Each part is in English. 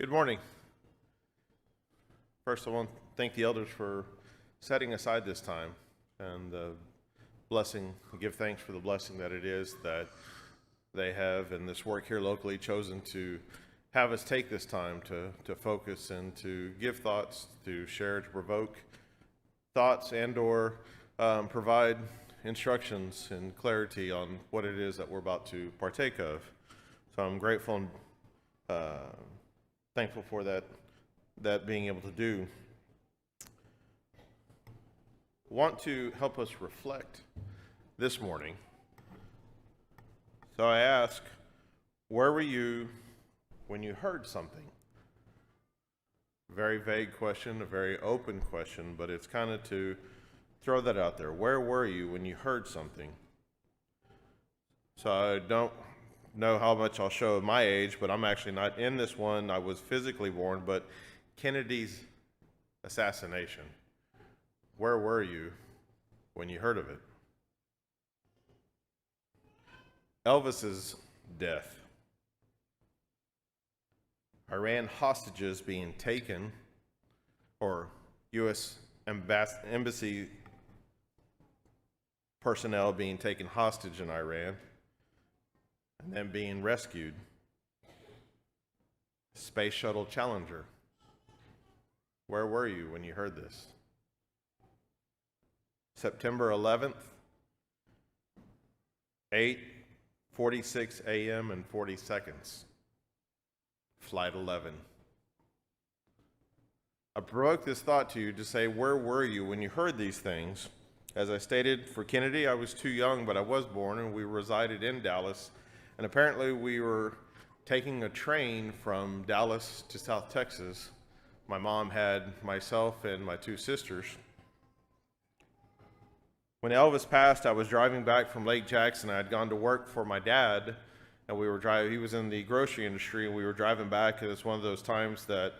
Good morning. First, I want to thank the elders for setting aside this time and the blessing, give thanks for the blessing that it is that they have in this work here locally chosen to have us take this time to focus and to give thoughts, to share, to provoke thoughts and or provide instructions and clarity on what it is that we're about to partake of. So I'm grateful and thankful for that being able to do. Want to help us reflect this morning. So I ask, where were you when you heard something? Very vague question, a very open question, but it's kind of to throw that out there. Where were you when you heard something? So I don't know how much I'll show my age, but I'm actually not in this one. I was physically born, but Kennedy's assassination. Where were you when you heard of it? Elvis's death. Iran hostages being taken, or U.S. embassy personnel being taken hostage in Iran, and then being rescued. Space Shuttle Challenger. Where were you when you heard this? September 11th, 8:46 a.m. and 40 seconds. Flight 11. I provoke this thought to you to say, where were you when you heard these things? As I stated, for Kennedy, I was too young, but I was born, and we resided in Dallas. And apparently we were taking a train from Dallas to South Texas. My mom had myself and my two sisters. When Elvis passed, I was driving back from Lake Jackson. I had gone to work for my dad, and we were driving. He was in the grocery industry, and we were driving back. And it's one of those times that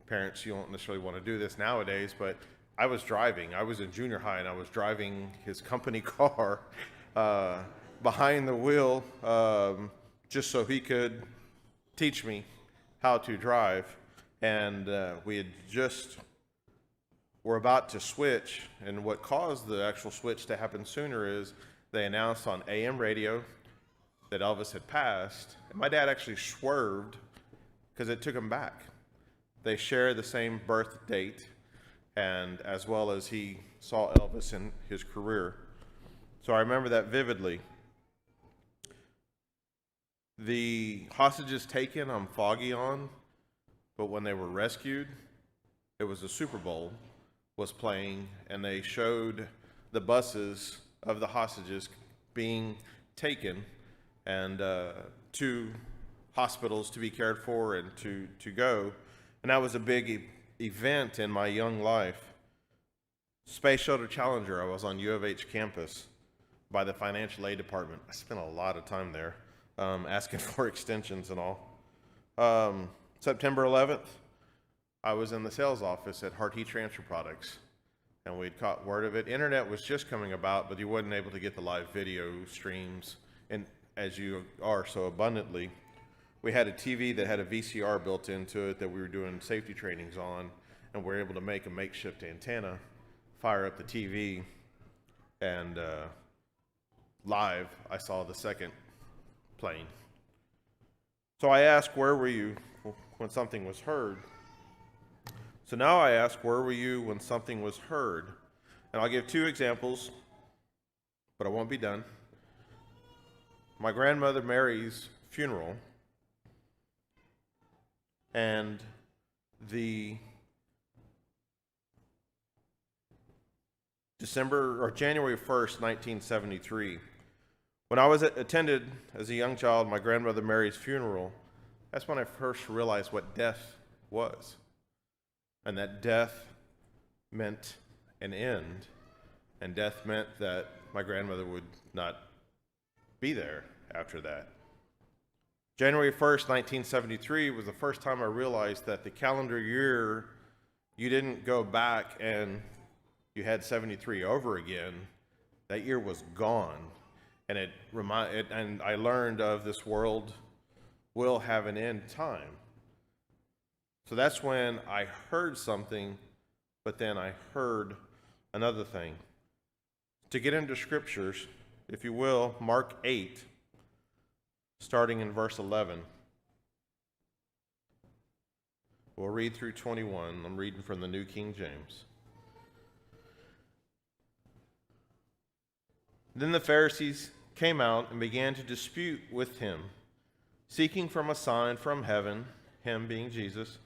parents, you don't necessarily want to do this nowadays, but I was driving. I was in junior high, and I was driving his company car behind the wheel just so he could teach me how to drive. And we had just were about to switch, and what caused the actual switch to happen sooner is they announced on AM radio that Elvis had passed, and my dad actually swerved because it took him back. They share the same birth date, and as well as he saw Elvis in his career. So I remember that vividly. The hostages taken, I'm foggy on, but when they were rescued, it was the Super Bowl was playing, and they showed the buses of the hostages being taken and to hospitals to be cared for and to go. And that was a big event in my young life. Space Shuttle Challenger, I was on U of H campus by the financial aid department. I spent a lot of time there asking for extensions and all. September 11th, I was in the sales office at Hart Heat Transfer Products, and we'd caught word of it. Internet was just coming about, but you wasn't able to get the live video streams, and as you are so abundantly. We had a TV that had a VCR built into it that we were doing safety trainings on, and we were able to make a makeshift antenna, fire up the TV, and live, I saw the second plane. So I asked, where were you when something was heard? So now I ask, where were you when something was heard? And I'll give two examples, but I won't be done. My grandmother Mary's funeral and the January 1st, 1973. When I was attended as a young child my grandmother Mary's funeral, that's when I first realized what death was. And that death meant an end, and death meant that my grandmother would not be there after that. January 1st, 1973 was the first time I realized that the calendar year, you didn't go back and you had 73 over again. That year was gone. And and I learned of this world will have an end time. So that's when I heard something, but then I heard another thing. To get into scriptures, if you will, Mark 8, starting in verse 11. We'll read through 21. I'm reading from the New King James. Then the Pharisees came out and began to dispute with him, seeking from a sign from heaven, him being Jesus,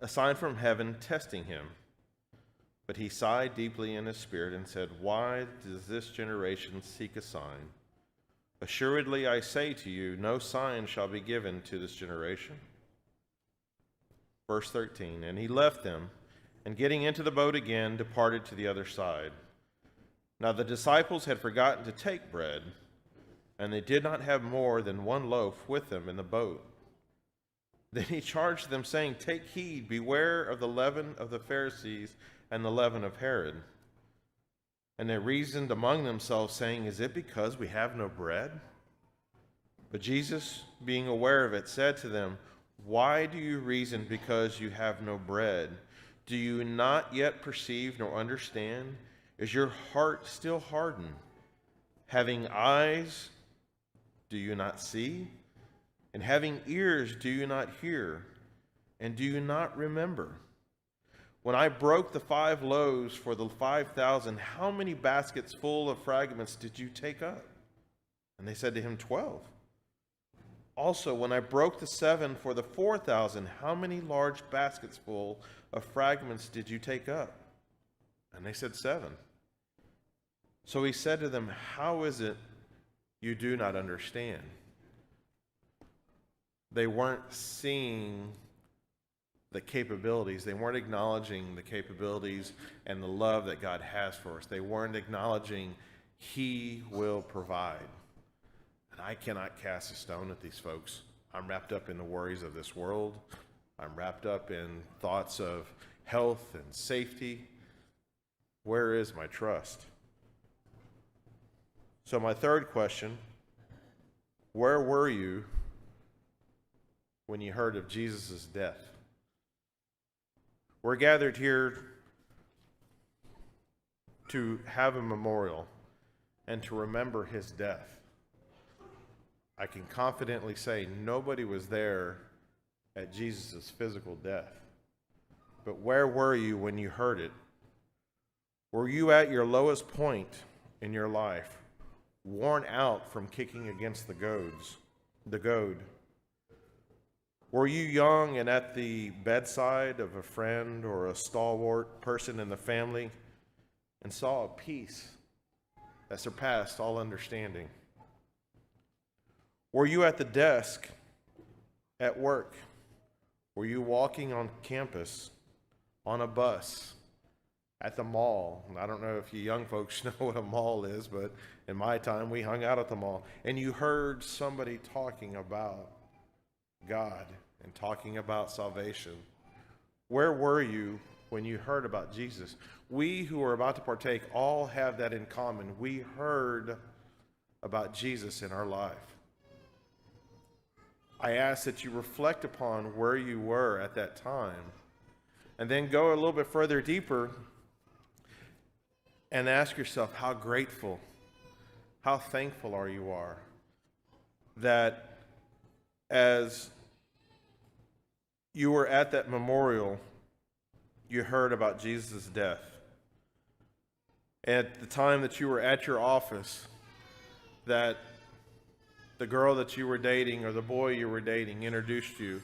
a sign from heaven testing him. But he sighed deeply in his spirit and said, "Why does this generation seek a sign? Assuredly I say to you, no sign shall be given to this generation." Verse 13, and he left them, and getting into the boat again, departed to the other side. Now the disciples had forgotten to take bread, and they did not have more than one loaf with them in the boat. Then he charged them, saying, "Take heed, beware of the leaven of the Pharisees and the leaven of Herod." And they reasoned among themselves, saying, "Is it because we have no bread?" But Jesus, being aware of it, said to them, "Why do you reason because you have no bread? Do you not yet perceive nor understand? Is your heart still hardened? Having eyes, do you not see? And having ears, do you not hear? And do you not remember? When I broke the 5 loaves for the 5,000, how many baskets full of fragments did you take up?" And they said to him, 12. Also, when I broke the 7 for the 4,000, how many large baskets full of fragments did you take up? And they said 7. So he said to them, "How is it you do not understand?" They weren't seeing the capabilities. They weren't acknowledging the capabilities and the love that God has for us. They weren't acknowledging He will provide. And I cannot cast a stone at these folks. I'm wrapped up in the worries of this world. I'm wrapped up in thoughts of health and safety. Where is my trust? So my third question, where were you when you heard of Jesus' death? We're gathered here to have a memorial and to remember his death. I can confidently say nobody was there at Jesus' physical death. But where were you when you heard it? Were you at your lowest point in your life, worn out from kicking against the goad? Were you young and at the bedside of a friend or a stalwart person in the family and saw a peace that surpassed all understanding? Were you at the desk at work? Were you walking on campus, on a bus, at the mall? I don't know if you young folks know what a mall is, but in my time we hung out at the mall. And you heard somebody talking about God and talking about salvation. Where were you when you heard about Jesus? We who are about to partake all have that in common. We heard about Jesus in our life. I ask that you reflect upon where you were at that time, and then go a little bit further deeper and ask yourself how grateful, how thankful you are that as you were at that memorial, you heard about Jesus' death. At the time that you were at your office, that the girl that you were dating or the boy you were dating introduced you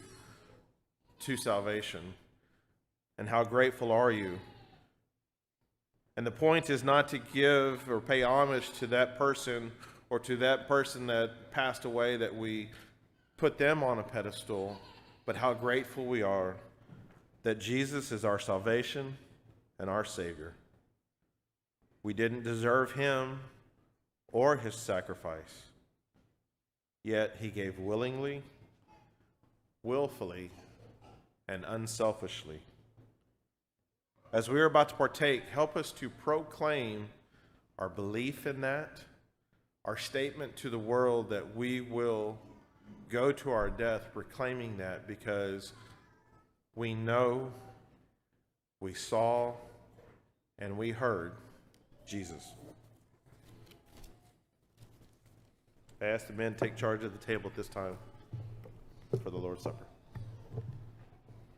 to salvation. And how grateful are you? And the point is not to give or pay homage to that person or to that person that passed away, that we put them on a pedestal, but how grateful we are that Jesus is our salvation and our Savior. We didn't deserve him or his sacrifice, yet he gave willingly, willfully, and unselfishly. As we are about to partake, help us to proclaim our belief in that, our statement to the world that we will go to our death proclaiming that, because we know, we saw, and we heard Jesus. I ask the men to take charge of the table at this time for the Lord's Supper.